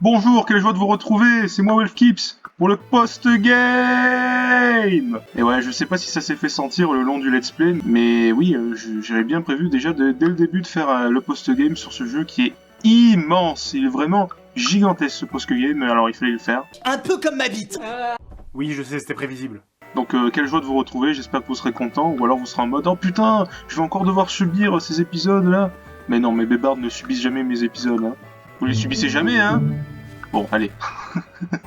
Bonjour, quelle joie de vous retrouver, c'est moi Wolfkips pour le post-game. Et ouais, je sais pas si ça s'est fait sentir le long du let's play, mais oui, j'avais bien prévu déjà dès le début de faire le post-game sur ce jeu qui est immense. Il est vraiment gigantesque ce post-game, alors il fallait le faire. Un peu comme ma bite. Oui, je sais, c'était prévisible. Donc quelle joie de vous retrouver, j'espère que vous serez contents, ou alors vous serez en mode « Oh putain, je vais encore devoir subir ces épisodes-là !» Mais non, mes bébards ne subissent jamais mes épisodes, hein. Vous les subissez jamais, hein? Bon, allez.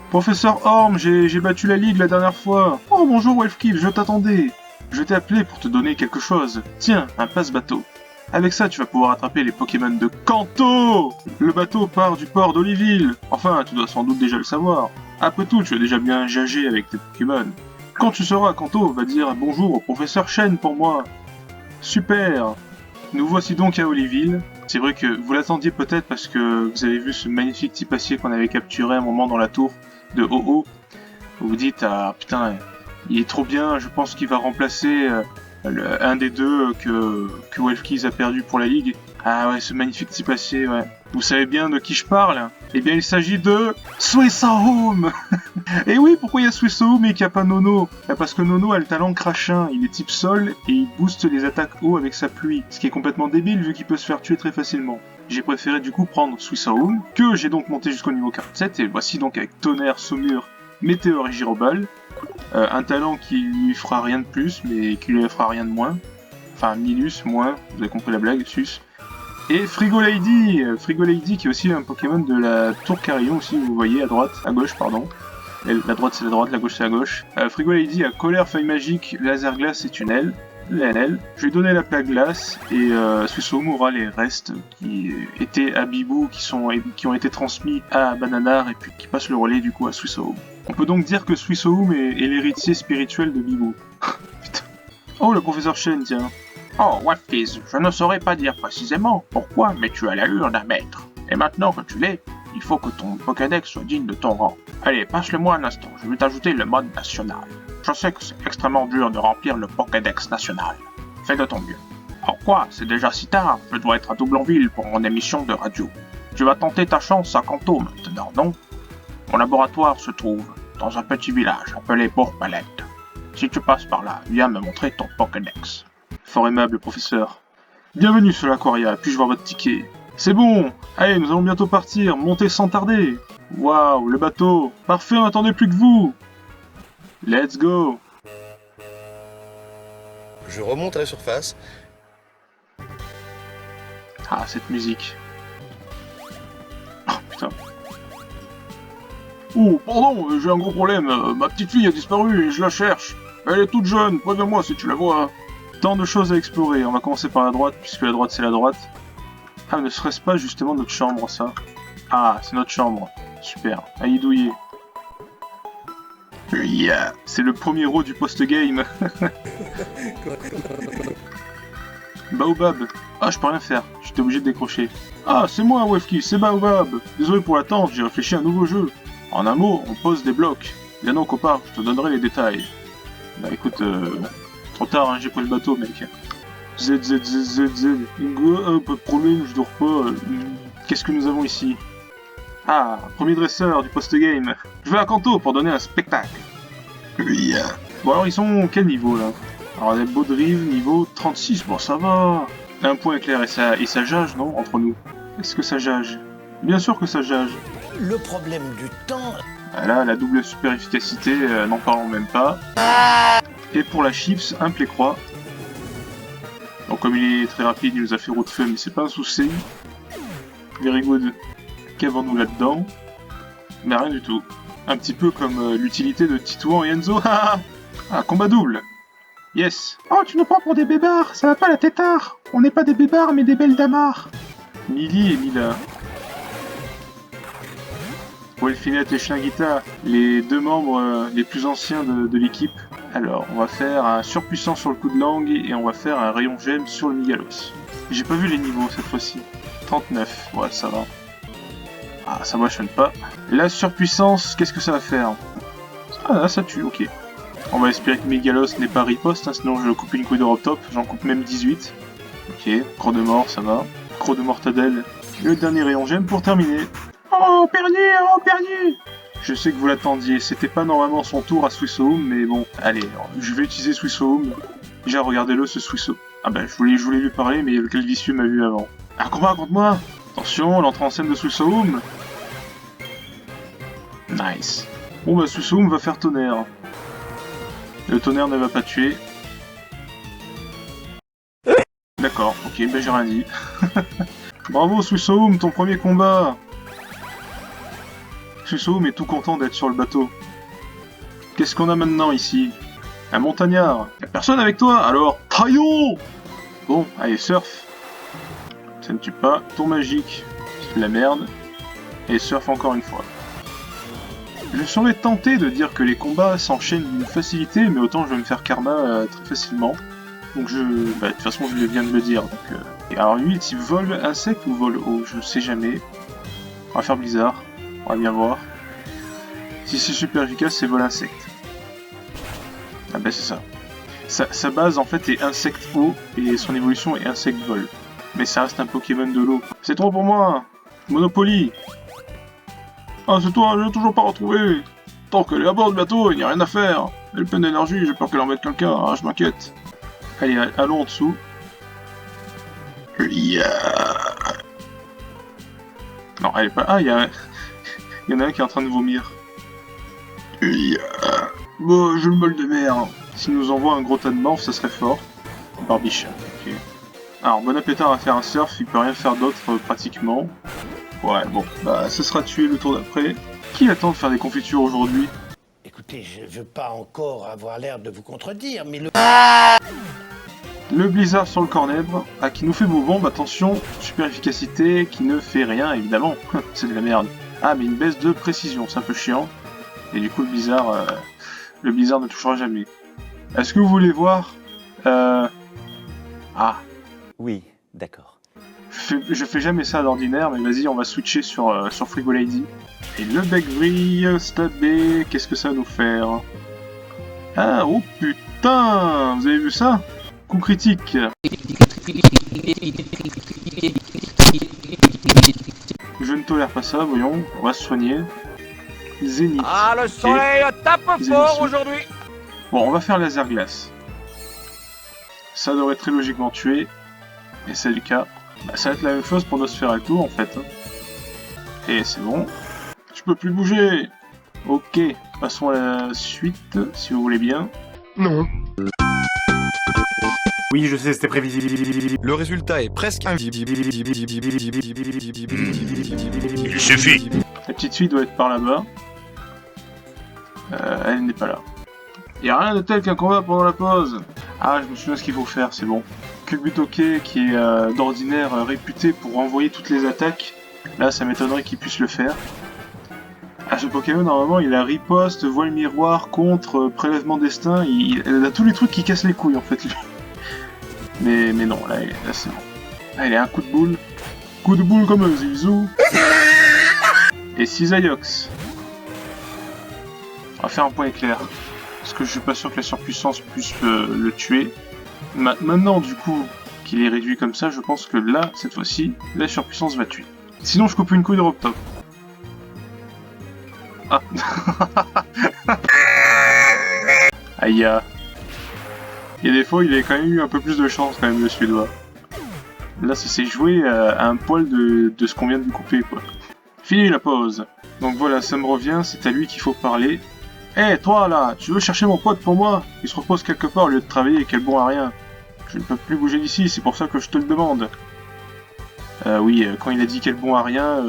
Professeur Orm, j'ai battu la ligue la dernière fois. Oh bonjour Wolfkill, je t'attendais. Je t'ai appelé pour te donner quelque chose. Tiens, un passe-bateau. Avec ça, tu vas pouvoir attraper les Pokémon de Kanto. Le bateau part du port d'Oliville. Enfin, tu dois sans doute déjà le savoir. Après tout, tu as déjà bien jagé avec tes Pokémon. Quand tu seras à Kanto, va dire bonjour au professeur Shen pour moi. Super. Nous voici donc à Oliville. C'est vrai que vous l'attendiez peut-être parce que vous avez vu ce magnifique Tipacier qu'on avait capturé un moment dans la tour de Ho-Oh. Vous vous dites, ah putain, il est trop bien, je pense qu'il va remplacer un des deux que Wolfkiss a perdu pour la Ligue. Ah ouais, ce magnifique Tipacier, ouais. Vous savez bien de qui je parle? Eh bien, il s'agit de Suisahome. Et oui, pourquoi il y a Suisahome et qu'il n'y a pas Nono? Parce que Nono a le talent crachin, il est type sol et il booste les attaques eau avec sa pluie, ce qui est complètement débile vu qu'il peut se faire tuer très facilement. J'ai préféré du coup prendre Suisahome, que j'ai donc monté jusqu'au niveau 47, et voici donc avec Tonnerre, Saumure, Météore et Gyroball, un talent qui lui fera rien de plus, mais qui lui fera rien de moins. Enfin, minus, moins, vous avez compris la blague, sus. Et Frigolady qui est aussi un Pokémon de la Tour Carillon aussi, vous voyez, à gauche, pardon. La droite c'est la droite, la gauche c'est la gauche. Frigolady a Colère, Feuille Magique, Laser Glace et Tunnel. LNL. Je lui ai donné la plaque glace et Suisahome aura les restes qui étaient à Bibou, qui ont été transmis à Bananar et puis qui passent le relais du coup à Suisahome. On peut donc dire que Suisahome est l'héritier spirituel de Bibou. Putain. Oh, le professeur Shen, tiens. Oh, Wolfkiss, je ne saurais pas dire précisément pourquoi, mais tu as l'allure d'un maître. Et maintenant que tu l'es, il faut que ton Pokédex soit digne de ton rang. Allez, passe-le-moi un instant, je vais t'ajouter le mode national. Je sais que c'est extrêmement dur de remplir le Pokédex national. Fais de ton mieux. Pourquoi? C'est déjà si tard, je dois être à Doublonville pour mon émission de radio. Tu vas tenter ta chance à Kanto maintenant, non? Mon laboratoire se trouve dans un petit village appelé Bourg-Palette. Si tu passes par là, viens me montrer ton Pokédex. Fort aimable, professeur. Bienvenue sur l'Aquaria, puis-je voir votre ticket? C'est bon! Allez, nous allons bientôt partir, montez sans tarder! Waouh, le bateau! Parfait, on n'attendait plus que vous! Let's go! Je remonte à la surface. Ah, cette musique. Oh, putain. Oh, pardon, j'ai un gros problème. Ma petite fille a disparu et je la cherche. Elle est toute jeune, préviens-moi si tu la vois. Tant de choses à explorer. On va commencer par la droite, puisque la droite c'est la droite. Ah, ne serait-ce pas justement notre chambre, ça? Ah, c'est notre chambre. Super. À y douiller. Yeah. C'est le premier row du post-game. Baobab. Ah, je peux rien faire. J'étais obligé de décrocher. Ah, c'est moi, Wolfkiss, c'est Baobab. Désolé pour l'attente, j'ai réfléchi à un nouveau jeu. En un mot, on pose des blocs. Viens donc au parc, je te donnerai les détails. Bah écoute, trop tard, hein, j'ai pris le bateau, mec. Z. Pas de problème, je dors pas. Qu'est-ce que nous avons ici? Ah, premier dresseur du post-game. Je vais à Kanto pour donner un spectacle. Yeah. Bon alors ils sont quel niveau là? Alors les Baudrive niveau 36, bon ça va. Un point clair et ça jage, non? Entre nous. Est-ce que ça jage? Bien sûr que ça jage. Le problème du temps... Voilà, la double super efficacité, n'en parlons même pas. Et pour la chips, un play-croix. Donc comme il est très rapide, il nous a fait route de feu, mais c'est pas un souci. Very good. Qu'avons-nous là-dedans? Mais rien du tout. Un petit peu comme l'utilité de Titouan et Enzo. Ah, combat double. Yes. Oh, tu nous prends pour des bébards, ça va pas la tétard. On n'est pas des bébards, mais des belles damards. Millie et Mila. Wolfinette et Shinguita, les deux membres les plus anciens de l'équipe. Alors, on va faire un surpuissant sur le coup de langue et on va faire un rayon gemme sur le Migalos. J'ai pas vu les niveaux cette fois-ci. 39, ouais, ça va. Ah, ça m'achète pas. La surpuissance, qu'est-ce que ça va faire? Ah, là, ça tue, ok. On va espérer que Migalos n'est pas riposte, hein, sinon je coupe une couille d'Europe Top, j'en coupe même 18. Ok, croc de mort, ça va. Croc de mortadelle, Le dernier rayon gemme pour terminer. Oh, perdu, oh, perdu. Je sais que vous l'attendiez, c'était pas normalement son tour à Swissohome, mais bon, allez, je vais utiliser Swissohome. Déjà, regardez-le, ce Swissohome. Ah bah, je voulais lui parler, mais le vicieux m'a vu avant. Un combat contre moi. Attention, l'entrée en scène de Swissohome. Nice. Bon bah, Swissohome va faire tonnerre. Le tonnerre ne va pas tuer. D'accord, ok, bah j'ai rien dit. Bravo Swissohome, ton premier combat. Swissohome est tout content d'être sur le bateau. Qu'est-ce qu'on a maintenant ici? Un montagnard. Y'a personne avec toi, alors Taillot. Bon, allez, surf. Ça ne tue pas. Tour magique. C'est de la merde. Et surf encore une fois. Je serais tenté de dire que les combats s'enchaînent d'une facilité, mais autant je vais me faire karma très facilement. Donc bah, de toute façon je viens de le dire. Donc, Et alors lui, type vol insecte ou vol eau, je sais jamais. On va faire Blizzard, on va bien voir. Si c'est super efficace, c'est vol insecte. Ah bah c'est ça. Sa base en fait est insecte eau et son évolution est insecte vol. Mais ça reste un Pokémon de l'eau. C'est trop pour moi. Monopoly. Ah c'est toi, je l'ai toujours pas retrouvé. Tant qu'elle est à bord du bateau, il n'y a rien à faire. Elle pleine d'énergie, j'ai peur qu'elle embête quelqu'un, ah, je m'inquiète. Allez, allons en dessous. Non, elle est pas... Ah, il y en a un qui est en train de vomir. Bon, je le bol de mer. Si nous envoie un gros tas de morph, ça serait fort. Barbiche. Ok. Alors, bon appétit à faire un surf, il peut rien faire d'autre pratiquement. Ouais, bon, bah ça sera tué le tour d'après. Qui attend de faire des confitures aujourd'hui? Écoutez, je veux pas encore avoir l'air de vous contredire, mais Le blizzard sur le cornèbre, qui nous fait beau bombe, attention, super efficacité, qui ne fait rien évidemment, c'est de la merde. Ah mais une baisse de précision, c'est un peu chiant. Et du coup le blizzard ne touchera jamais. Est-ce que vous voulez voir Ah. Oui, d'accord. Je fais jamais ça d'ordinaire, mais vas-y, on va switcher sur Frigo Lady. Et le bec vrille, stabé, qu'est-ce que ça va nous faire? Ah, oh putain, vous avez vu ça? Coup critique. Je ne tolère pas ça, voyons, on va se soigner. Zénith. Ah, le soleil tape fort aujourd'hui. Bon, on va faire laser glace. Ça devrait très logiquement tuer. Et c'est le cas. Bah, ça va être la même chose pour Nosferatu en fait. Et c'est bon. Je peux plus bouger. Ok, passons à la suite, si vous voulez bien. Non. Oui, je sais, c'était prévisible. Le résultat est presque invisible. Il suffit. La petite fille doit être par là-bas. Elle n'est pas là. Y a rien de tel qu'un combat pendant la pause. Ah, je me souviens ce qu'il faut faire, c'est bon. Kubutoke, qui est d'ordinaire réputé pour renvoyer toutes les attaques, là ça m'étonnerait qu'il puisse le faire. Ah, ce Pokémon, normalement, il a riposte, voile miroir, contre, prélèvement destin, il a tous les trucs qui cassent les couilles en fait, lui. Mais non, là c'est bon. Là, il a un coup de boule. Coup de boule comme un Zizou. Et Cisaiox. On va faire un point éclair. Parce que je suis pas sûr que la surpuissance puisse le tuer. Maintenant, du coup, qu'il est réduit comme ça, je pense que là, cette fois-ci, la surpuissance va tuer. Sinon, je coupe une couille de Rock Top. Ah. Aïe. Il y a des fois, il a quand même eu un peu plus de chance, quand même, le Suédois. Là, ça s'est joué à un poil de ce qu'on vient de lui couper, quoi. Fini la pause. Donc voilà, ça me revient, c'est à lui qu'il faut parler. Eh, toi, là, tu veux chercher mon pote pour moi? Il se repose quelque part au lieu de travailler, quel bon à rien. Je ne peux plus bouger d'ici, c'est pour ça que je te le demande. Oui, quand il a dit quel bon à rien,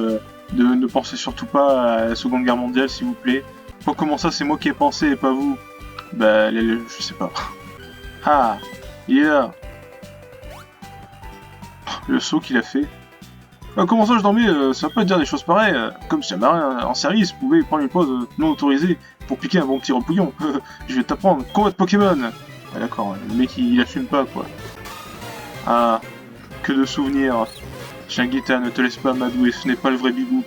ne pensez surtout pas à la Seconde Guerre mondiale, s'il vous plaît. Pas comment ça, c'est moi qui ai pensé et pas vous. Bah, je sais pas. Ah, il est là. Le saut qu'il a fait. Comment ça, je dormais, ça va pas te dire des choses pareilles. Comme si un marin en service pouvait prendre une pause non autorisée pour piquer un bon petit repouillon. Je vais t'apprendre, combat de Pokémon. Ah, d'accord, le mec il assume pas quoi. Ah, que de souvenirs. Shingita, ne te laisse pas m'adouer, ce n'est pas le vrai bibou.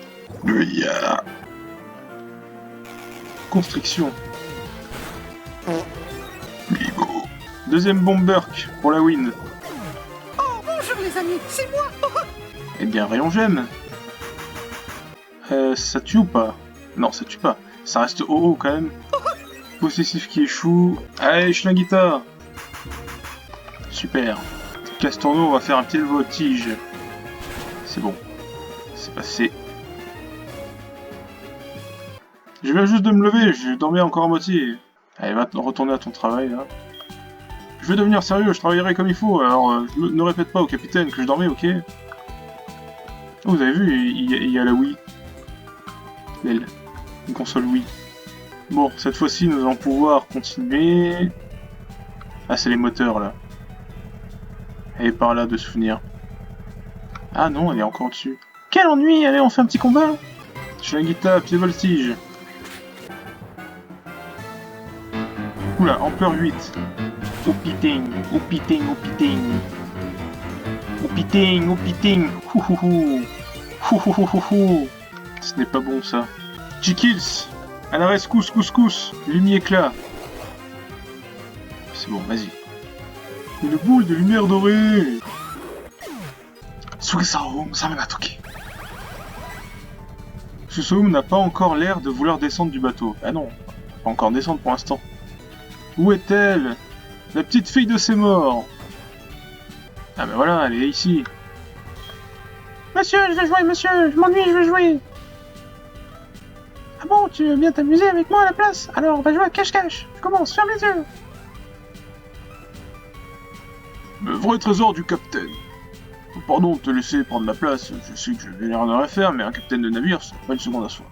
Constriction. Bibou. Deuxième Bomberk pour la win. Oh, bonjour les amis, c'est moi. Eh bien, rayon gemme. Ça tue ou pas? Non, ça tue pas. Ça reste haut quand même. Possessif qui échoue. Allez, Schlinguita. Super. Castorno, on va faire un petit voltige. C'est bon. C'est passé. Je viens juste de me lever, je dormais encore à moitié. Allez, va retourner à ton travail, là. Je vais devenir sérieux, je travaillerai comme il faut, alors ne répète pas au capitaine que je dormais, ok? Oh, vous avez vu, il y a la Wii. Belle. Une console Wii. Bon, cette fois-ci, nous allons pouvoir continuer... Ah, c'est les moteurs, là. Elle est par là, de souvenir. Ah non, elle est encore dessus. Quel ennui! Allez, on fait un petit combat! Schlinguita, pied voltige. Oula, ampleur 8. Au piting, au piting, au piting. Au piting, au piting. Houhouhou. Houhouhouhou. Ce n'est pas bon ça. Chikils. À la rescousse, couscous. Lumière éclat. C'est bon, vas-y. Une boule de lumière dorée. Sugisaum Samanatoki. Susoum n'a pas encore l'air de vouloir descendre du bateau. Ah non, pas encore descendre pour l'instant. Où est-elle? La petite fille de ses morts. Ah ben voilà, elle est ici. Monsieur, je vais jouer, monsieur, je m'ennuie, je vais jouer. Ah bon, tu veux bien t'amuser avec moi à la place? Alors, on va jouer à cache-cache. Je commence, ferme les yeux. Le vrai trésor du capitaine. Pardon de te laisser prendre la place, je sais que je vais l'air de rien faire, mais un capitaine de navire, c'est pas une seconde à soi.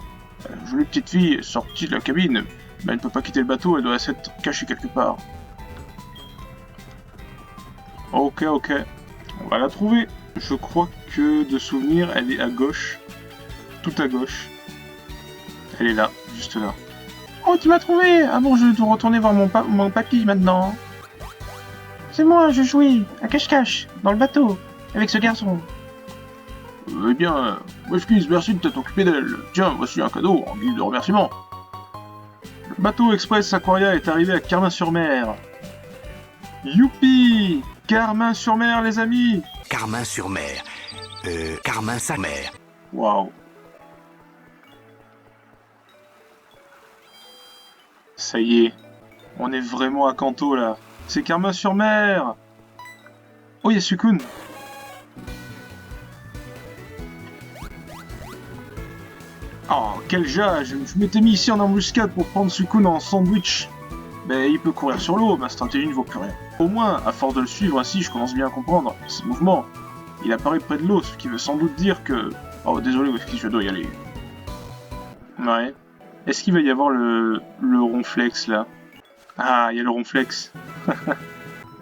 La jolie petite fille est sortie de la cabine, mais elle ne peut pas quitter le bateau, elle doit s'être cachée quelque part. Ok, ok. On va la trouver. Je crois que, de souvenir, elle est à gauche. Tout à gauche. Elle est là, juste là. Oh, tu m'as trouvé! Ah bon, je dois retourner voir mon papy maintenant. C'est moi, je jouais à cache-cache, dans le bateau, avec ce garçon. Eh bien, Weshkiss, merci de t'être occupé d'elle. Tiens, voici un cadeau en guise de remerciement. Le bateau Express Aquaria est arrivé à Carmin-sur-Mer. Youpi! Carmin-sur-Mer, les amis! Carmin-sur-Mer. Carmin-sa-mer. Waouh! Ça y est, on est vraiment à Kanto là. C'est Carmin-sur-Mer! Oh, il y a Sukun! Oh, quel jage! Je m'étais mis ici en embuscade pour prendre Sukun en sandwich. Mais il peut courir sur l'eau, ma stratégie ne vaut plus rien. Au moins, à force de le suivre ainsi, je commence bien à comprendre ses mouvements. Il apparaît près de l'eau, ce qui veut sans doute dire que... Oh, désolé, Wesky, je dois y aller. Ouais. Est-ce qu'il va y avoir le ronflex, là? Ah, il y a le ronflex.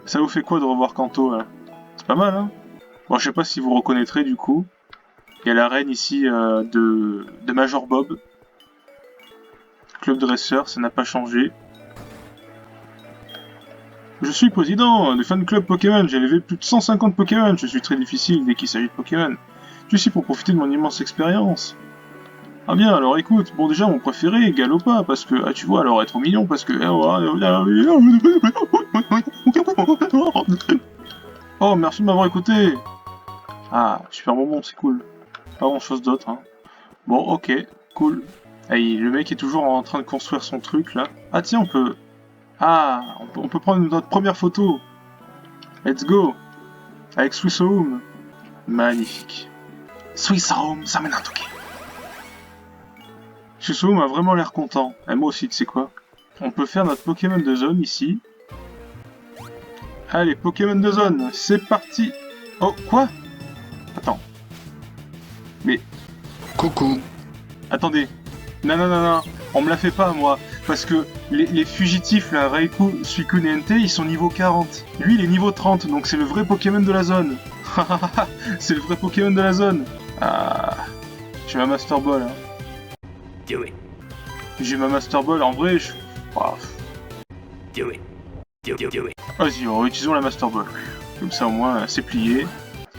Ça vous fait quoi de revoir Kanto, là? C'est pas mal, hein? Bon, je sais pas si vous reconnaîtrez, du coup. Il y a la reine, ici, de Major Bob. Club dresseur, ça n'a pas changé. Je suis président du fan club Pokémon, j'ai élevé plus de 150 Pokémon, je suis très difficile dès qu'il s'agit de Pokémon. Je suis ici pour profiter de mon immense expérience. Ah bien, alors écoute, bon déjà mon préféré, Galopa, parce que, ah tu vois, alors être mignon, parce que... Oh, merci de m'avoir écouté. Ah, super bonbon, c'est cool. Pas grand chose d'autre, hein. Bon, ok, cool. Allez, le mec est toujours en train de construire son truc, là. Ah tiens, on peut... Ah, on peut prendre notre première photo. Let's go. Avec Suisoum. Magnifique. Suisoum Samanatoki. Suisoum a vraiment l'air content. Et moi aussi, tu sais quoi? On peut faire notre Pokémon de zone ici. Allez, Pokémon de zone, c'est parti. Oh, quoi? Attends. Mais... Coucou. Attendez. Non, non, non, non. On me la fait pas, moi. Parce que les fugitifs, là, Raikou, Suicune et NT, ils sont niveau 40. Lui, il est niveau 30, donc c'est le vrai Pokémon de la zone. C'est le vrai Pokémon de la zone. Ah... J'ai ma Master Ball, hein. Do it. J'ai ma Master Ball, en vrai, je... Oh. Do it. Do it. Vas-y, utilisons la Master Ball. Comme ça, au moins, c'est plié.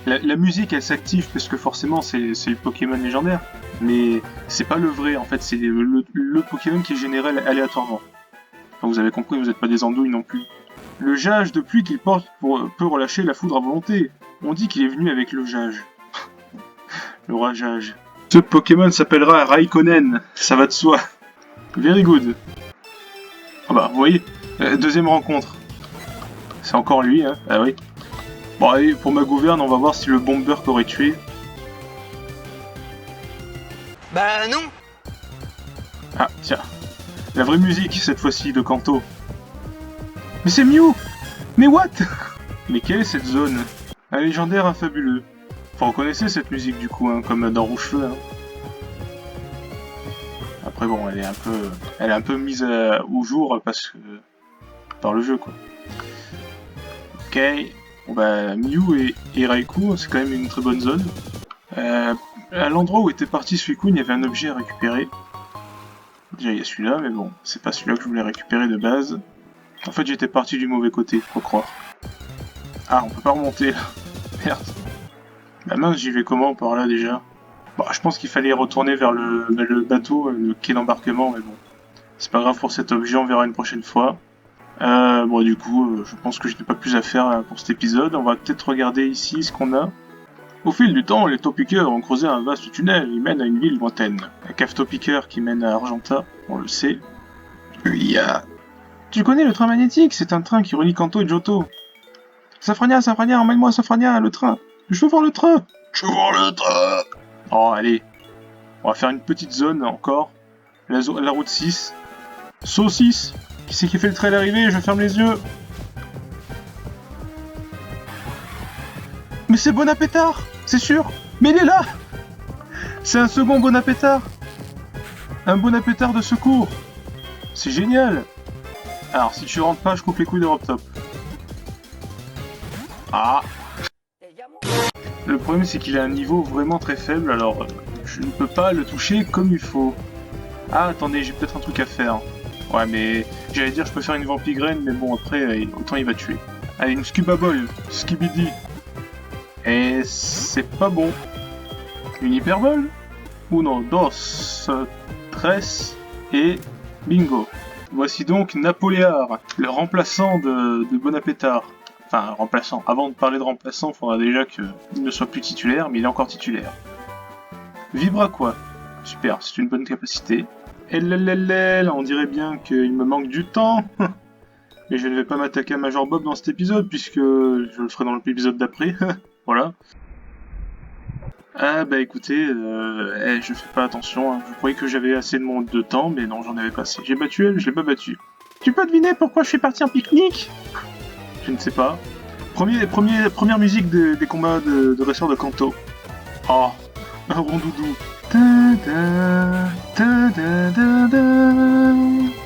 La musique, elle s'active, parce que forcément, c'est le Pokémon légendaire. Mais c'est pas le vrai, en fait, c'est le Pokémon qui est généré aléatoirement. Enfin, vous avez compris, vous n'êtes pas des andouilles non plus. Le jage de pluie qu'il porte peut relâcher la foudre à volonté. On dit qu'il est venu avec le jage. Le rajage. Ce Pokémon s'appellera Raikkonen, ça va de soi. Very good. Ah bah, vous voyez, deuxième rencontre. C'est encore lui, hein. Ah oui. Bon, allez, pour ma gouverne, on va voir si le bomber qu'aurait tué. Bah non. Ah, tiens. La vraie musique, cette fois-ci, de Kanto. Mais c'est Mew! Mais what? Mais quelle est cette zone? Un légendaire, un fabuleux. Enfin, on connaissait cette musique, du coup, hein, comme dans Rouge-Feu, hein. Après, bon, elle est un peu mise au jour parce que... par le jeu, quoi. Ok. Bon, bah, Mew et Raikou, c'est quand même une très bonne zone. À l'endroit où était parti Suicune, il y avait un objet à récupérer. Déjà, il y a celui-là, mais bon, c'est pas celui-là que je voulais récupérer de base. En fait, j'étais parti du mauvais côté, faut croire. Ah, on peut pas remonter, là. Merde. Bah mince, j'y vais comment par là, déjà? Bon, je pense qu'il fallait retourner vers le bateau, le quai d'embarquement, mais bon. C'est pas grave pour cet objet, on verra une prochaine fois. Bon, du coup, je pense que je n'ai pas plus à faire pour cet épisode. On va peut-être regarder ici ce qu'on a. Au fil du temps, les Taupiqueurs ont creusé un vaste tunnel. Il mène à une ville lointaine. La cave Taupiqueur qui mène à Argenta, on le sait. Tu connais le train magnétique? C'est un train qui relie Kanto et Johto. Safrania, emmène-moi Safrania, le train. Je veux voir le train. Oh, allez. On va faire une petite zone encore. La route 6. Saucisse. Qui c'est qui fait le train d'arrivée? Je ferme les yeux. Mais c'est Bonapétard, c'est sûr. Mais il est là. C'est un second Bonapétard. Un Bonapétard de secours. C'est génial. Alors, si tu rentres pas, je coupe les couilles d'Europe Top. Ah. Le problème, c'est qu'il a un niveau vraiment très faible, alors je ne peux pas le toucher comme il faut. Ah, attendez, j'ai peut-être un truc à faire. Ouais, mais j'allais dire, je peux faire une vampigraine, mais bon, après, autant il va tuer. Allez, une scuba ball, skibidi. Et c'est pas bon. Une hyperbole? Uno, dos, tres, et bingo. Voici donc Napoléard, le remplaçant de Bonapétard. Enfin, remplaçant. Avant de parler de remplaçant, il faudra déjà qu'il ne soit plus titulaire, mais il est encore titulaire. Vibra quoi? Super, c'est une bonne capacité. LLLL, on dirait bien qu'il me manque du temps. Mais je ne vais pas m'attaquer à Major Bob dans cet épisode, puisque je le ferai dans l'épisode d'après. Voilà. Ah bah écoutez, je fais pas attention, hein. Vous croyez que j'avais assez de temps, mais non, j'en avais pas assez. J'ai battu elle, je l'ai pas battu. Tu peux deviner pourquoi je suis parti en pique-nique? Je ne sais pas. Première musique des combats de ressort de Kanto. Oh, un rondoudou.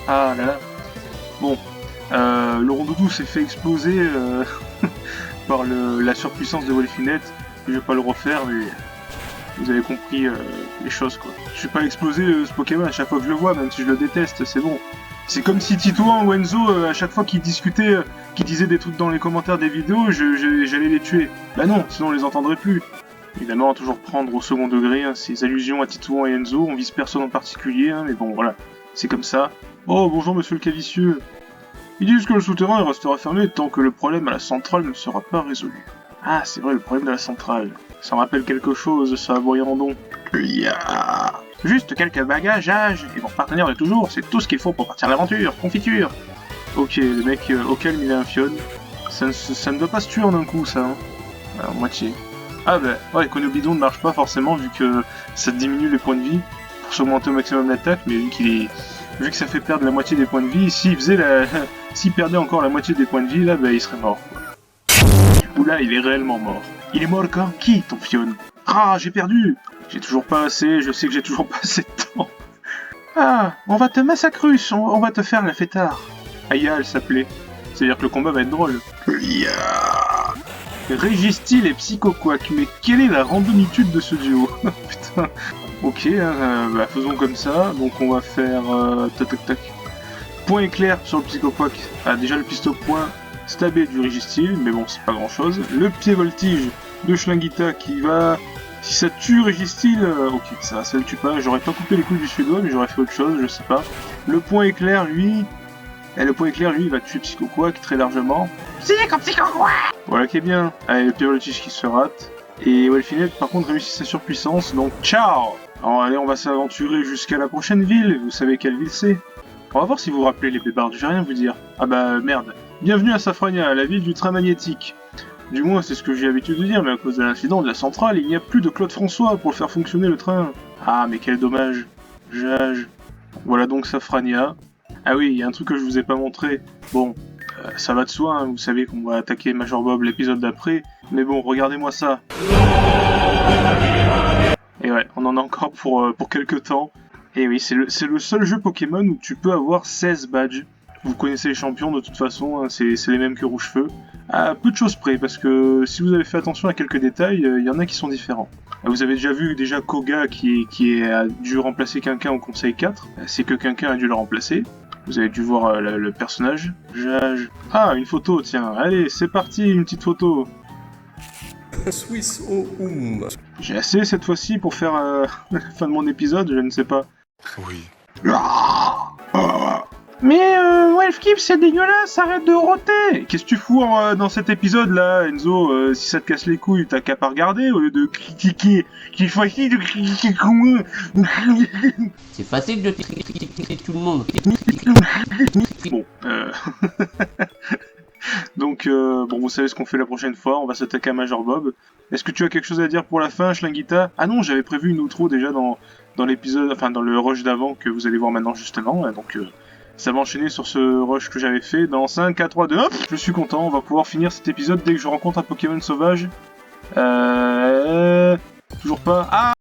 Ah là là. Bon, le rondoudou s'est fait exploser par la surpuissance de Wolfinette. Je vais pas le refaire, mais vous avez compris les choses quoi. Je vais pas exploser ce Pokémon à chaque fois que je le vois, même si je le déteste, c'est bon. C'est comme si Titouan ou Enzo, à chaque fois qu'ils discutaient, qu'ils disaient des trucs dans les commentaires des vidéos, j'allais les tuer. Bah non, sinon on les entendrait plus. Évidemment, à toujours prendre au second degré hein, ces allusions à Titouan et Enzo, on vise personne en particulier, hein, mais bon voilà, c'est comme ça. Oh bonjour monsieur le Calicieux. Ils disent que le souterrain restera fermé tant que le problème à la centrale ne sera pas résolu. Ah c'est vrai, le problème de la centrale. Ça me rappelle quelque chose, ça, voyons donc. Juste quelques bagages et mon partenaire de toujours, c'est tout ce qu'il faut pour partir à l'aventure, confiture. Ok, le mec au calme il a un fion. Ça ne doit pas se tuer en un coup ça, hein. Alors, moitié. Ah bah, ouais, Konobidon ne marche pas forcément vu que ça diminue les points de vie pour s'augmenter au maximum l'attaque, mais vu que ça fait perdre la moitié des points de vie, s'il perdait encore la moitié des points de vie là, bah il serait mort. Ou là, il est réellement mort. Il est mort quand qui, ton fion? Ah, j'ai perdu! J'ai toujours pas assez, je sais que j'ai toujours pas assez de temps. Ah, on va te massacrer, on va te faire la fêtard. Aya, elle s'appelait. C'est-à-dire que le combat va être drôle. Régistil et Psychoquack, mais quelle est la randomitude de ce duo? Putain. Ok, bah faisons comme ça. Donc on va faire... tac. Point éclair sur le Psychoquack. Ah, déjà le pistolet point stabé du Régistil, mais bon, c'est pas grand-chose. Le pied voltige de Schlinguita qui va... Si ça tue Régistil, ok, ça le tue pas. J'aurais pas coupé les couilles du suédois, mais j'aurais fait autre chose, je sais pas. Le point éclair, lui... il va tuer Psychoquack très largement. Psychoquack! Voilà qui est bien. Allez, le pied voltige qui se rate. Et Wolfinette, par contre, réussit sa surpuissance, donc ciao! Alors allez, on va s'aventurer jusqu'à la prochaine ville, vous savez quelle ville c'est. On va voir si vous vous rappelez les bébards, je vais rien vous dire. Ah bah merde. Bienvenue à Safrania, la ville du train magnétique. Du moins c'est ce que j'ai l'habitude de dire, mais à cause de l'incident de la centrale, il n'y a plus de Claude François pour faire fonctionner le train. Ah mais quel dommage. Jage. Voilà donc Safrania. Ah oui, il y a un truc que je vous ai pas montré. Bon, ça va de soi, hein, vous savez qu'on va attaquer Major Bob l'épisode d'après. Mais bon, regardez-moi ça. Et ouais, on en a encore pour quelques temps. Et oui, c'est le seul jeu Pokémon où tu peux avoir 16 badges. Vous connaissez les champions de toute façon, hein, c'est les mêmes que Rouge-Feu. À peu de choses près, parce que si vous avez fait attention à quelques détails, il y en a qui sont différents. Vous avez déjà vu Koga qui a dû remplacer Quinquin au Conseil 4. C'est que Quinquin a dû le remplacer. Vous avez dû voir le personnage. Ah, une photo, tiens. Allez, c'est parti, une petite photo. J'ai assez cette fois-ci pour faire la fin de mon épisode, je ne sais pas. Oui. Mais Wolfkip, c'est dégueulasse, arrête de roter. Qu'est-ce que tu fous dans cet épisode là, Enzo? Si ça te casse les couilles, t'as qu'à pas regarder au lieu de critiquer. C'est facile de critiquer comme C'est facile de critiquer tout le monde. Bon, donc, bon, vous savez ce qu'on fait la prochaine fois, on va s'attaquer à Major Bob. Est-ce que tu as quelque chose à dire pour la fin, Schlinguita? Ah non, j'avais prévu une outro déjà dans l'épisode, enfin dans le rush d'avant que vous allez voir maintenant justement, donc ça va enchaîner sur ce rush que j'avais fait dans 5, 4, 3, 2, hop. Je suis content, on va pouvoir finir cet épisode dès que je rencontre un Pokémon sauvage. Toujours pas... Ah